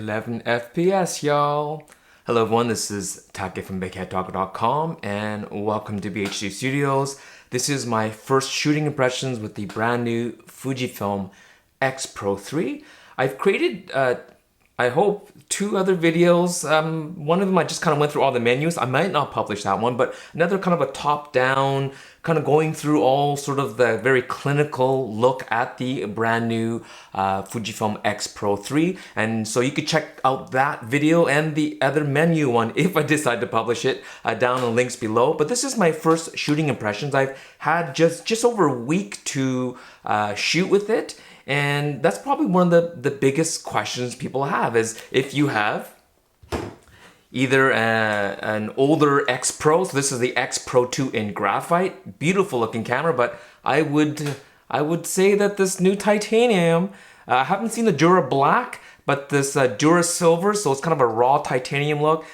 11 FPS, y'all. Hello everyone, this is Take from bigheadtaco.com and welcome to BHD Studios. This is my first shooting impressions with the brand new Fujifilm X-Pro3. I've created, I hope, 2 other videos. One of them I just kind of went through all the menus. I might not publish that one, but another kind of a top-down, kind of going through all sort of the very clinical look at the brand new Fujifilm X-Pro3. And so you could check out that video and the other menu one if I decide to publish it down in the links below. But this is my first shooting impressions. I've had just over a week to shoot with it. And that's probably one of the biggest questions people have is if you have either an older X Pro, so this is the X-Pro2 in graphite, beautiful looking camera, but I would say that this new titanium, I haven't seen the Dura Black, but this Dura Silver, so it's kind of a raw titanium look,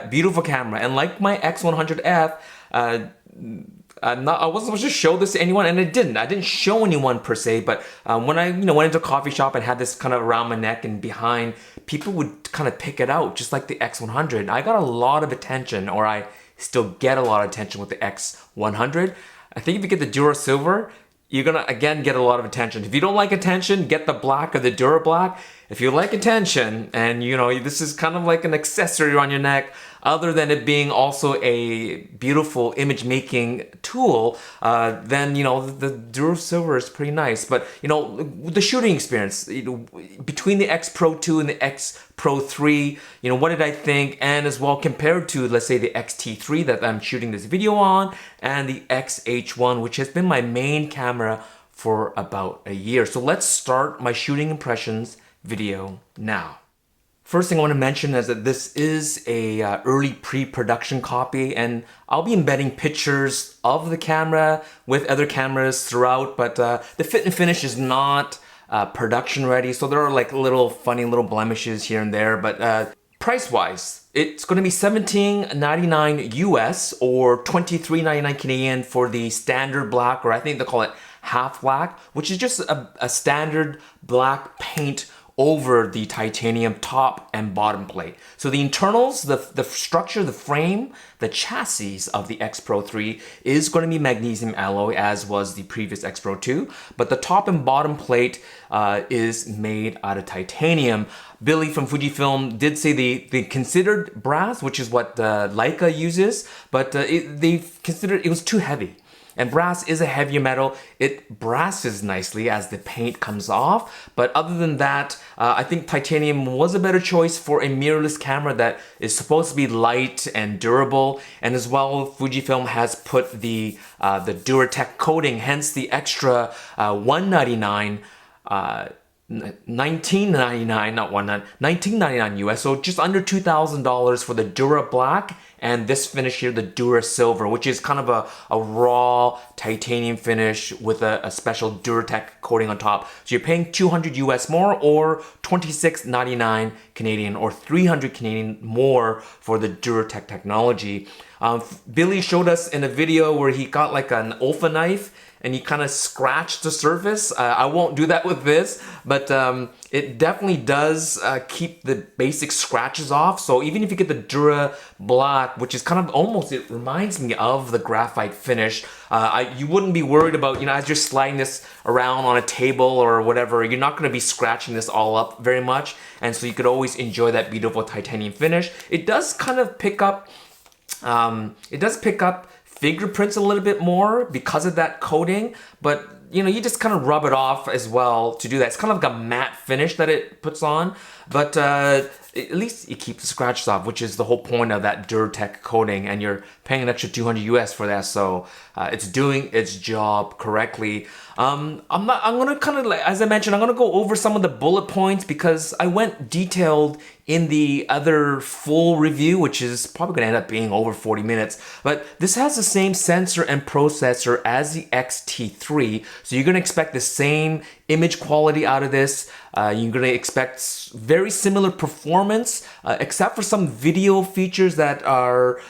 beautiful camera. And like my X100F, I wasn't supposed to show this to anyone, and I didn't show anyone per se, but when I went into a coffee shop and had this kind of around my neck and behind, people would kind of pick it out, just like the X100. I got a lot of attention, or I still get a lot of attention with the X100. I think if you get the Dura Silver, you're gonna again get a lot of attention. If you don't like attention, get the black or the Dura Black. If you like attention and this is kind of like an accessory on your neck, other than it being also a beautiful image making tool, then the Dura Silver is pretty nice. But the shooting experience between the X-Pro2 and the X-Pro3, what did I think? And as well compared to, let's say, the X-T3 that I'm shooting this video on, and the X-H1, which has been my main camera for about a year. So let's start my shooting impressions video now. First thing I want to mention is that this is a early pre-production copy, and I'll be embedding pictures of the camera with other cameras throughout, but the fit and finish is not production ready, so there are like funny little blemishes here and there. But price-wise, it's going to be $17.99 US or $23.99 Canadian for the standard black, or I think they call it half black, which is just a standard black paint over the titanium top and bottom plate. So the internals, the structure, the frame, the chassis of the X-Pro3 is going to be magnesium alloy, as was the previous X-Pro2, but the top and bottom plate is made out of titanium. Billy from Fujifilm did say they considered brass, which is what Leica uses, but they considered it was too heavy. And brass is a heavier metal. It brasses nicely as the paint comes off. But other than that, I think titanium was a better choice for a mirrorless camera that is supposed to be light and durable. And as well, Fujifilm has put the Duratec coating, hence the extra $199, $19.99, not $19.99 US, so just under $2,000 for the Dura Black, and this finish here, the Dura Silver, which is kind of a raw titanium finish with a special Duratec coating on top. So you're paying $200 US more, or $26.99 Canadian, or $300 Canadian more for the Duratec technology. Billy showed us in a video where he got like an Olfa knife and he kind of scratched the surface. I won't do that with this, but it definitely does keep the basic scratches off. So even if you get the Dura Black, which is kind of almost, it reminds me of the graphite finish, you wouldn't be worried about, as you're sliding this around on a table or whatever, you're not going to be scratching this all up very much. And so you could always enjoy that beautiful titanium finish. It does kind of pick up, fingerprints a little bit more because of that coating, but you just kind of rub it off as well to do that. It's kind of like a matte finish that it puts on, but at least it keeps the scratches off, which is the whole point of that Duratec coating, and you're paying an extra $200 US for that, so it's doing its job correctly. I'm gonna kind of, as I mentioned, I'm gonna go over some of the bullet points because I went detailed in the other full review, which is probably gonna end up being over 40 minutes. But this has the same sensor and processor as the X-T3, so you're gonna expect the same image quality out of this. You're going to expect very similar performance, except for some video features that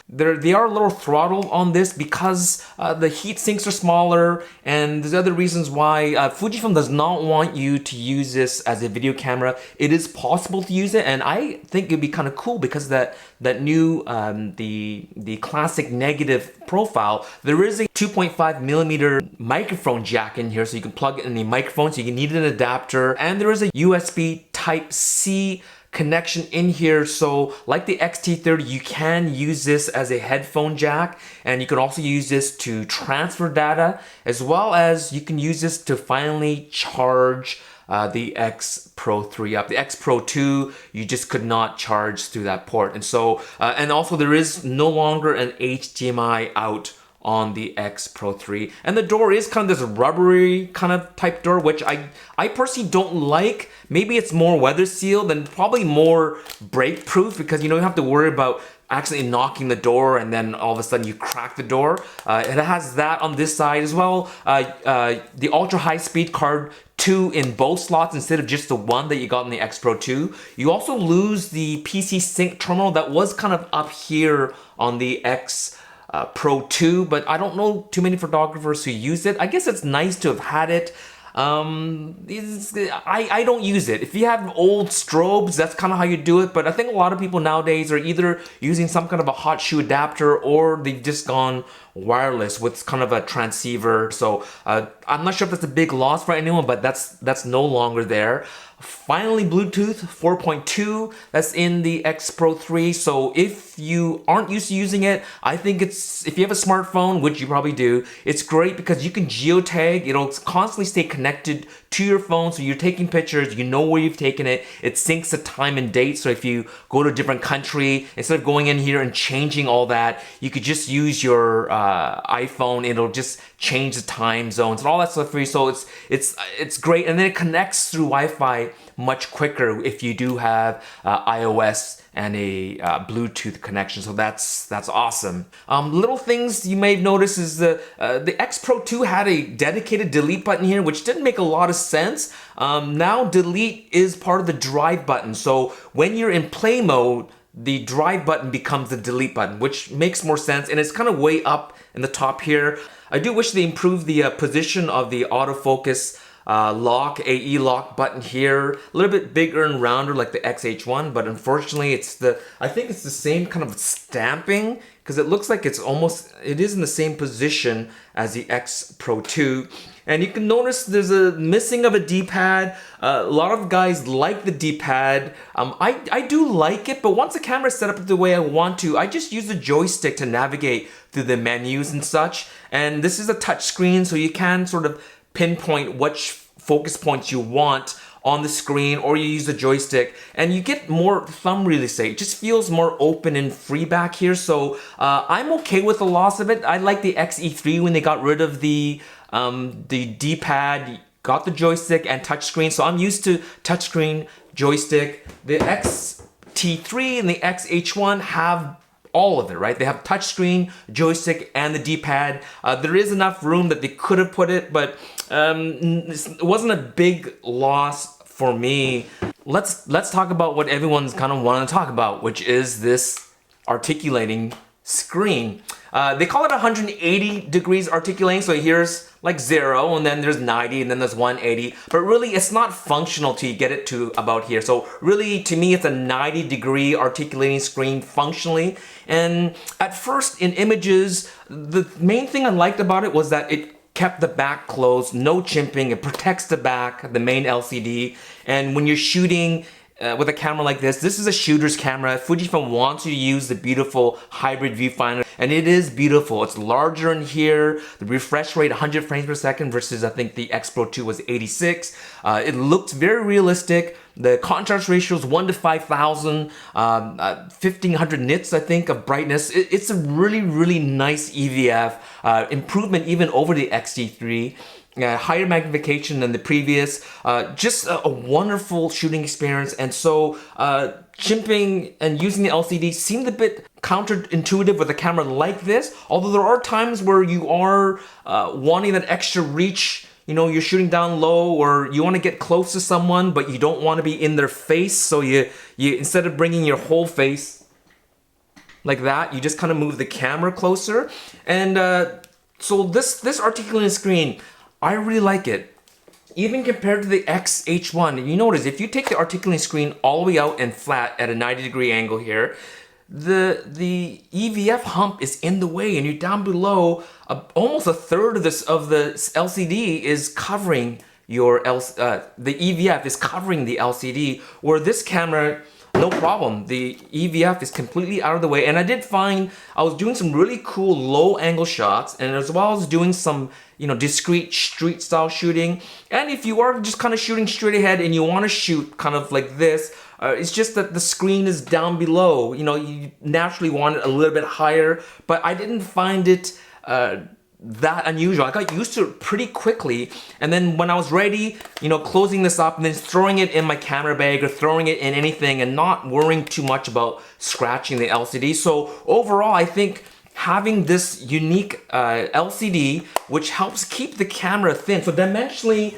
they are a little throttled on this because the heat sinks are smaller, and there's other reasons why Fujifilm does not want you to use this as a video camera. It is possible to use it, and I think it'd be kind of cool because that new the classic negative profile, there is a 2.5 millimeter microphone jack in here, so you can plug it in the microphone, so you need an adapter, and there is a USB Type-C connection in here. So like the X-T30, you can use this as a headphone jack, and you can also use this to transfer data, as well as you can use this to finally charge the X-Pro3 up. The X-Pro2, you just could not charge through that port. And so, and also there is no longer an HDMI out on the X-Pro3. And the door is kind of this rubbery kind of type door, which I personally don't like. Maybe it's more weather sealed and probably more break proof, because you don't have to worry about accidentally knocking the door and then all of a sudden you crack the door. It has that on this side as well. The ultra high speed card, 2 in both slots instead of just the 1 that you got in the X-Pro2. You also lose the PC sync terminal that was kind of up here on the X-Pro2, but I don't know too many photographers who use it. I guess it's nice to have had it. I don't use it. If you have old strobes, that's kind of how you do it. But I think a lot of people nowadays are either using some kind of a hot shoe adapter, or they've just gone wireless with kind of a transceiver. So I'm not sure if that's a big loss for anyone, but that's no longer there. Finally, Bluetooth 4.2, that's in the X-Pro3. So if you aren't used to using it, I think if you have a smartphone, which you probably do, it's great because you can geotag. It'll constantly stay connected to your phone. So you're taking pictures, you know where you've taken it. It syncs the time and date. So if you go to a different country, instead of going in here and changing all that, you could just use your iPhone. It'll just change the time zones and all that stuff for you. So it's great, and then it connects through Wi-Fi much quicker if you do have iOS and a Bluetooth connection. So that's awesome. Little things you may have noticed is the X-Pro2 had a dedicated delete button here, which didn't make a lot of sense. Now delete is part of the drive button. So when you're in play mode, the drive button becomes the delete button, which makes more sense, and it's kind of way up in the top here. I do wish they improved the position of the autofocus lock, AE lock button here, a little bit bigger and rounder like the XH1, but unfortunately I think it's the same kind of stamping, because it looks like it is in the same position as the X-Pro2. And you can notice there's a missing of a D-pad. A lot of guys like the D-pad. I do like it, but once the camera is set up the way I want to, I just use the joystick to navigate through the menus and such. And this is a touch screen, so you can sort of pinpoint which focus points you want on the screen, or you use the joystick and you get more thumb real estate. It just feels more open and free back here. So I'm okay with the loss of it. I like the XE3 when they got rid of the D-pad, got the joystick and touchscreen. So I'm used to touchscreen, joystick. The X-T3 and the XH1 have all of it, right? They have touchscreen, joystick, and the D-pad. There is enough room that they could have put it, but it wasn't a big loss for me. Let's talk about what everyone's kind of wanting to talk about, which is this articulating screen. They call it 180 degrees articulating, so here's like 0, and then there's 90, and then there's 180, but really it's not functional till you get it to about here. So really, to me, it's a 90-degree articulating screen functionally. And at first, in images, the main thing I liked about it was that it kept the back closed, no chimping, it protects the back, the main LCD, and when you're shooting with a camera like this is a shooter's camera. Fujifilm wants you to use the beautiful hybrid viewfinder, and it is beautiful. It's larger in here. The refresh rate 100 frames per second versus I think the X-Pro2 was 86. It looks very realistic. The contrast ratio is 1 to 5,000, 1,500 nits I think of brightness. It's a really, really nice EVF, improvement even over the X-T3. Higher magnification than the previous, just a wonderful shooting experience. And so chimping and using the LCD seemed a bit counterintuitive with a camera like this, although there are times where you are wanting that extra reach you know, you're shooting down low, or you want to get close to someone, but you don't want to be in their face. So you instead of bringing your whole face like that, you just kind of move the camera closer. And so this articulating screen, I really like it. Even compared to the X-H1, you notice if you take the articulating screen all the way out and flat at a 90-degree angle here, the EVF hump is in the way, and you're down below. Almost a third of the LCD is covering your the EVF is covering the LCD. Where this camera, no problem. The EVF is completely out of the way. And I did find I was doing some really cool low angle shots, and as well as doing some, you know, discrete street style shooting. And if you are just kind of shooting straight ahead and you want to shoot kind of like this, it's just that the screen is down below. You know, you naturally want it a little bit higher, but I didn't find it that unusual. I got used to it pretty quickly, and then when I was ready, you know, closing this up and then throwing it in my camera bag or throwing it in anything and not worrying too much about scratching the LCD. So overall, I think having this unique LCD, which helps keep the camera thin. So dimensionally,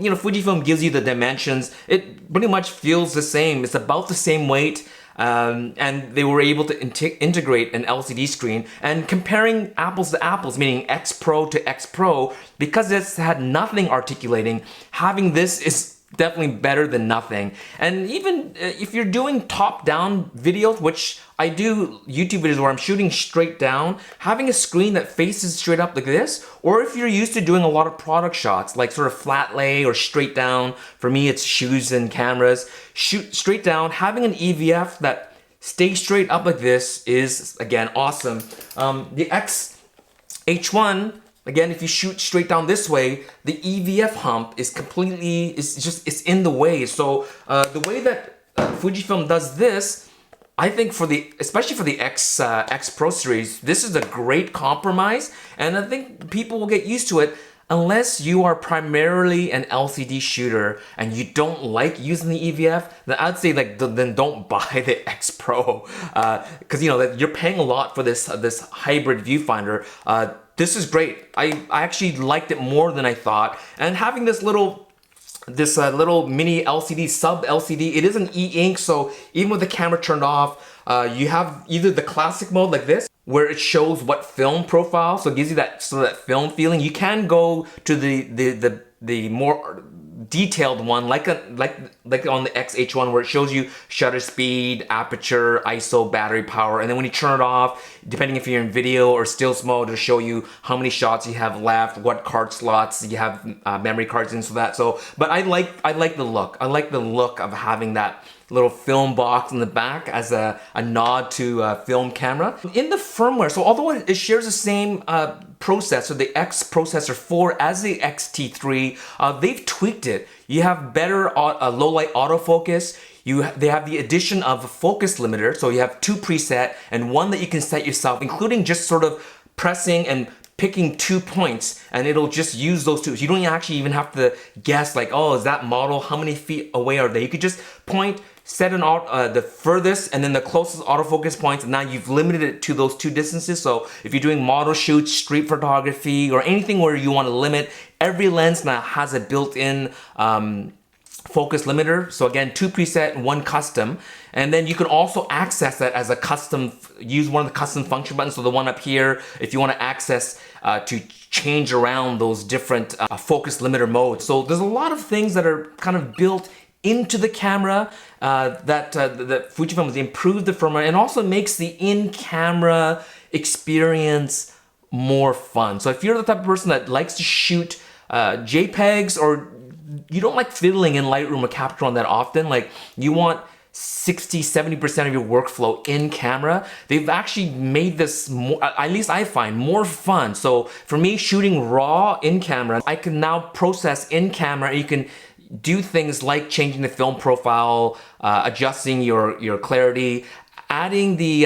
you know, Fujifilm gives you the dimensions. It pretty much feels the same. It's about the same weight. And they were able to integrate an LCD screen. And comparing apples to apples, meaning X Pro to X Pro, because this had nothing articulating, having this is definitely better than nothing. And even if you're doing top-down videos, which I do YouTube videos where I'm shooting straight down, having a screen that faces straight up like this, or if you're used to doing a lot of product shots, like sort of flat lay or straight down, for me it's shoes and cameras, shoot straight down, having an EVF that stays straight up like this is, again, awesome. The X-H1, again, if you shoot straight down this way, the EVF hump is completely, it's in the way. So the way that Fujifilm does this, I think especially for the X Pro series, this is a great compromise, and I think people will get used to it. Unless you are primarily an LCD shooter and you don't like using the EVF, then I'd say then don't buy the X Pro, because you know that you're paying a lot for this hybrid viewfinder. This is great. I actually liked it more than I thought, and having this little mini LCD, sub LCD, it is an e-ink, so even with the camera turned off, you have either the classic mode like this, where it shows what film profile, so it gives you that film feeling. You can go to the more detailed one, like on the X-H1, where it shows you shutter speed, aperture, ISO, battery power, and then when you turn it off, depending if you're in video or stills mode, it'll show you how many shots you have left, what card slots you have memory cards in, so that. But I like the look. I like the look of having that little film box in the back as a nod to film camera. In the firmware, so although it shares the same processor, the X processor 4 as the X-T3, they've tweaked it. You have better low light autofocus. They have the addition of a focus limiter, so you have 2 preset and one that you can set yourself, including just sort of pressing and picking 2 points, and it'll just use those 2. You don't actually even have to guess like, oh, is that model, how many feet away are they? You could just point, set the furthest and then the closest autofocus points, and now you've limited it to those 2 distances. So if you're doing model shoots, street photography, or anything where you want to limit, every lens now has a built-in focus limiter. So again, 2 preset and 1 custom. And then you can also access that as a custom, use one of the custom function buttons. So the one up here, if you want to access to change around those different focus limiter modes. So there's a lot of things that are kind of built into the camera that Fujifilm has improved the firmware, and also makes the in-camera experience more fun. So if you're the type of person that likes to shoot JPEGs, or you don't like fiddling in Lightroom or Capture One that often, like you want 60-70% of your workflow in camera, they've actually made this more, at least I find, more fun. So for me, shooting raw in camera, I can now process in camera. You can do things like changing the film profile, adjusting your clarity, adding the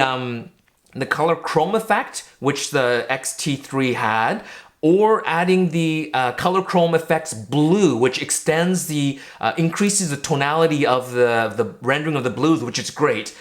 color chrome effect, which the X-T3 had, or adding the color chrome effects blue, which extends increases the tonality of the rendering of the blues, which is great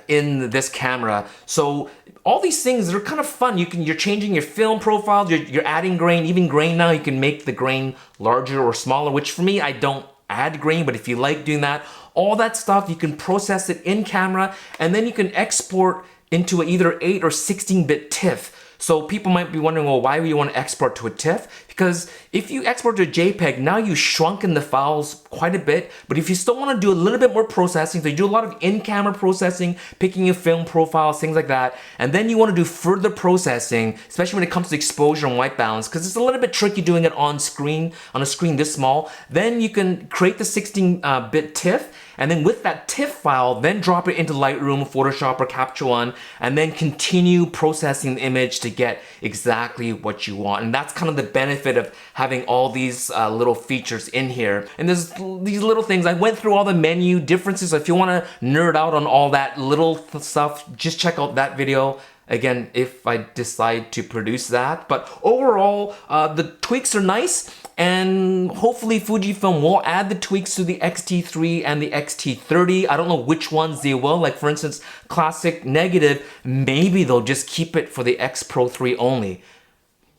in this camera. So all these things are kind of fun. You're changing your film profiles, you're adding grain, even grain now, you can make the grain larger or smaller, which for me, I don't add grain, but if you like doing that, all that stuff, you can process it in camera, and then you can export into either 8 or 16-bit TIFF. So people might be wondering, well, why would you want to export to a TIFF? Because if you export to a JPEG, now you've shrunken the files quite a bit. But if you still want to do a little bit more processing, so you do a lot of in-camera processing, picking your film profiles, things like that, and then you want to do further processing, especially when it comes to exposure and white balance, because it's a little bit tricky doing it on screen, on a screen this small, then you can create the 16-bit TIFF, and then with that TIFF file, then drop it into Lightroom, Photoshop, or Capture One, and then continue processing the image to get exactly what you want. And that's kind of the benefit of having all these little features in here. And there's these little things. I went through all the menu differences. So if you want to nerd out on all that little stuff, just check out that video. Again, if I decide to produce that. But overall, the tweaks are nice. And hopefully Fujifilm will add the tweaks to the X-T3 and the X-T30. I don't know which ones they will. Like for instance, classic negative, maybe they'll just keep it for the X-Pro3 only.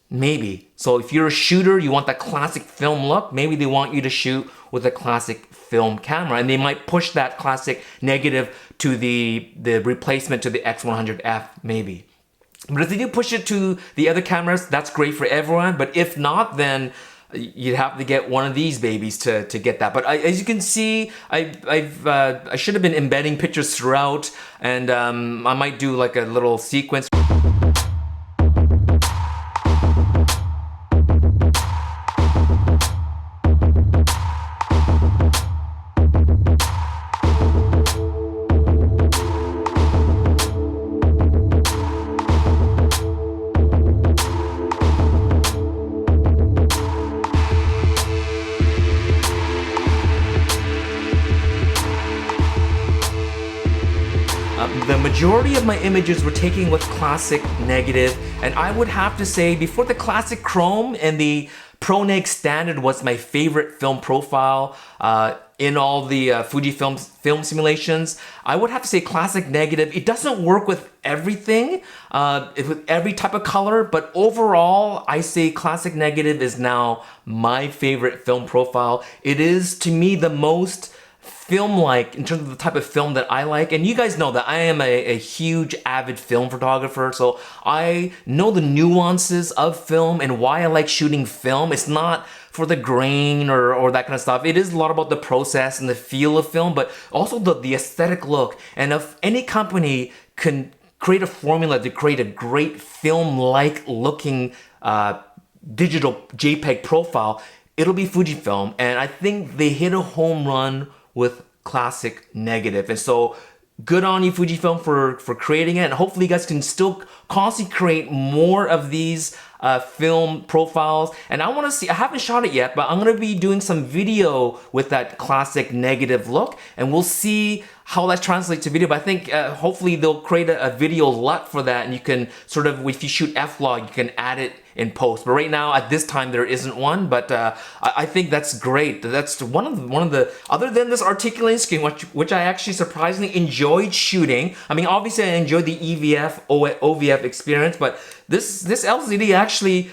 Maybe. So if you're a shooter, you want that classic film look, maybe they want you to shoot with a classic film camera, and they might push that classic negative to the replacement to the X100F, maybe. But if they do push it to the other cameras, that's great for everyone. But if not, then you'd have to get one of these babies to get that. But as you can see, I should have been embedding pictures throughout, and I might do like a little sequence. The majority of my images were taken with classic negative, and I would have to say before the classic chrome and the Pro Neg standard was my favorite film profile in all the Fujifilm film simulations, I would have to say classic negative. It doesn't work with everything, with every type of color, but overall I say classic negative is now my favorite film profile. It is to me the most film-like in terms of the type of film that I like. And you guys know that I am a huge avid film photographer, so I know the nuances of film and why I like shooting film. It's not for the grain or that kind of stuff. It is a lot about the process and the feel of film, but also the aesthetic look. And if any company can create a formula to create a great film-like looking digital JPEG profile, it'll be Fujifilm. And I think they hit a home run with classic negative. And so good on you, Fujifilm, for creating it. And hopefully you guys can still constantly create more of these film profiles. And I want to see, I haven't shot it yet, but I'm going to be doing some video with that classic negative look, and we'll see how that translates to video. But I think hopefully they'll create a video LUT for that, and you can sort of, if you shoot F-Log, you can add it in post. But right now, at this time, there isn't one. But I think that's great. That's one of the other than this articulating screen, which I actually surprisingly enjoyed shooting. I mean, obviously I enjoyed the EVF OVF experience, but this LCD actually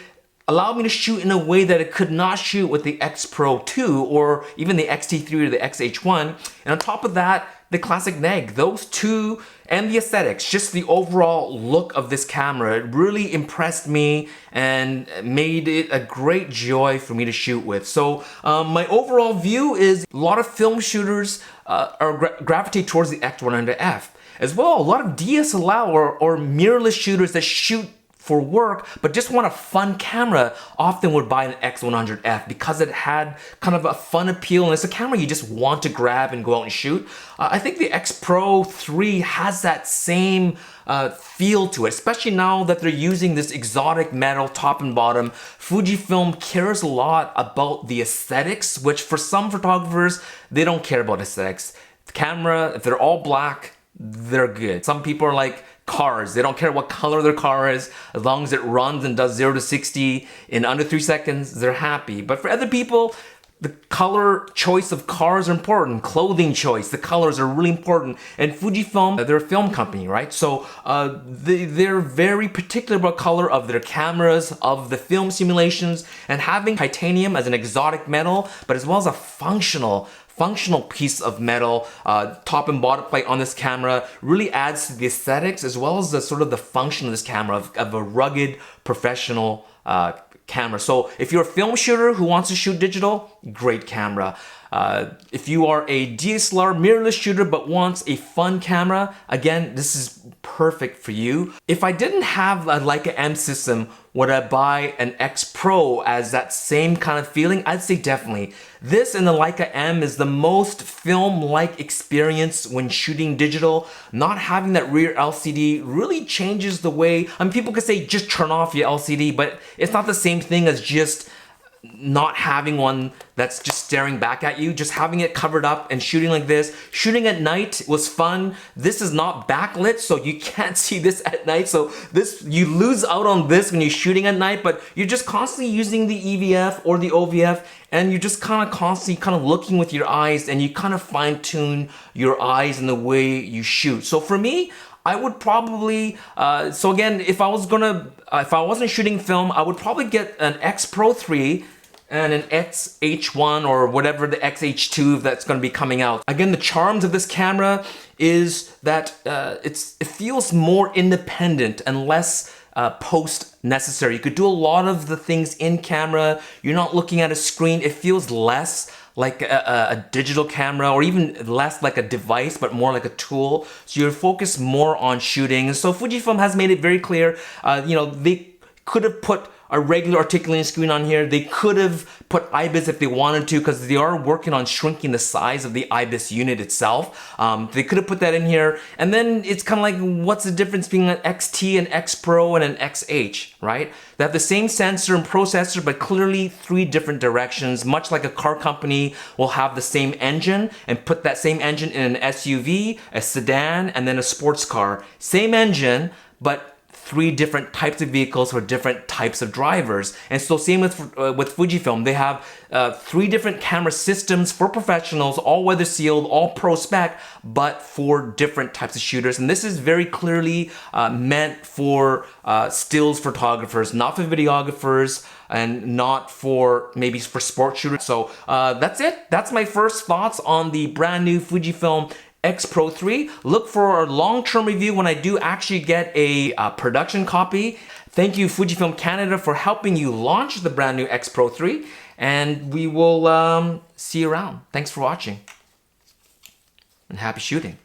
allowed me to shoot in a way that it could not shoot with the X-Pro2 or even the X-T3 or the X-H1. And on top of that, the classic neg, those two, and the aesthetics, just the overall look of this camera, it really impressed me and made it a great joy for me to shoot with. So my overall view is a lot of film shooters gravitate towards the X100F. As well, a lot of DSLR or mirrorless shooters that shoot for work but just want a fun camera often would buy an X100F because it had kind of a fun appeal, and it's a camera you just want to grab and go out and shoot. I think the X-Pro3 has that same feel to it, especially now that they're using this exotic metal top and bottom. Fujifilm cares a lot about the aesthetics, which for some photographers, they don't care about aesthetics. The camera, if they're all black, they're good. Some people are like cars. They don't care what color their car is. As long as it runs and does 0 to 60 in under 3 seconds, they're happy. But for other people, the color choice of cars are important. Clothing choice, the colors are really important. And Fujifilm, they're a film company, right? So they're very particular about color of their cameras, of the film simulations, and having titanium as an exotic metal, but as well as a functional piece of metal, top and bottom plate on this camera really adds to the aesthetics as well as the sort of the function of this camera of a rugged professional camera. So if you're a film shooter who wants to shoot digital, great camera. If you are a DSLR mirrorless shooter but wants a fun camera, again, this is perfect for you. If I didn't have a Leica M system, would I buy an X Pro as that same kind of feeling? I'd say definitely. This and the Leica M is the most film-like experience when shooting digital. Not having that rear LCD really changes the way, I mean, people could say just turn off your LCD, but it's not the same thing as just not having one that's just staring back at you, just having it covered up and shooting like this. Shooting at night was fun. This is not backlit, so you can't see this at night. So this, you lose out on this when you're shooting at night, but you're just constantly using the EVF or the OVF, and you're just kind of constantly looking with your eyes, and you kind of fine tune your eyes and the way you shoot. So for me, I would probably, so again, if I wasn't shooting film, I would probably get an X-Pro3 and an XH1 or whatever, the XH2 that's going to be coming out. Again, the charms of this camera is that it feels more independent and less post necessary. You could do a lot of the things in camera. You're not looking at a screen. It feels less like a digital camera, or even less like a device, but more like a tool. So you're focused more on shooting. And so Fujifilm has made it very clear, they could have put a regular articulating screen on here. They could have put IBIS if they wanted to, because they are working on shrinking the size of the IBIS unit itself. They could have put that in here. And then it's kind of like, what's the difference between an XT, an X Pro, and an XH, right? They have the same sensor and processor, but clearly 3 different directions, much like a car company will have the same engine and put that same engine in an SUV, a sedan, and then a sports car. Same engine, but 3 different types of vehicles for different types of drivers. And so same with Fujifilm. They have 3 different camera systems for professionals, all weather sealed, all pro spec, but for different types of shooters. And this is very clearly meant for stills photographers, not for videographers, and not for maybe for sports shooters. So that's it. That's my first thoughts on the brand new Fujifilm X-Pro3. Look for a long-term review when I do actually get a production copy. Thank you Fujifilm Canada for helping you launch the brand new X-Pro3, and we will see you around. Thanks for watching, and happy shooting.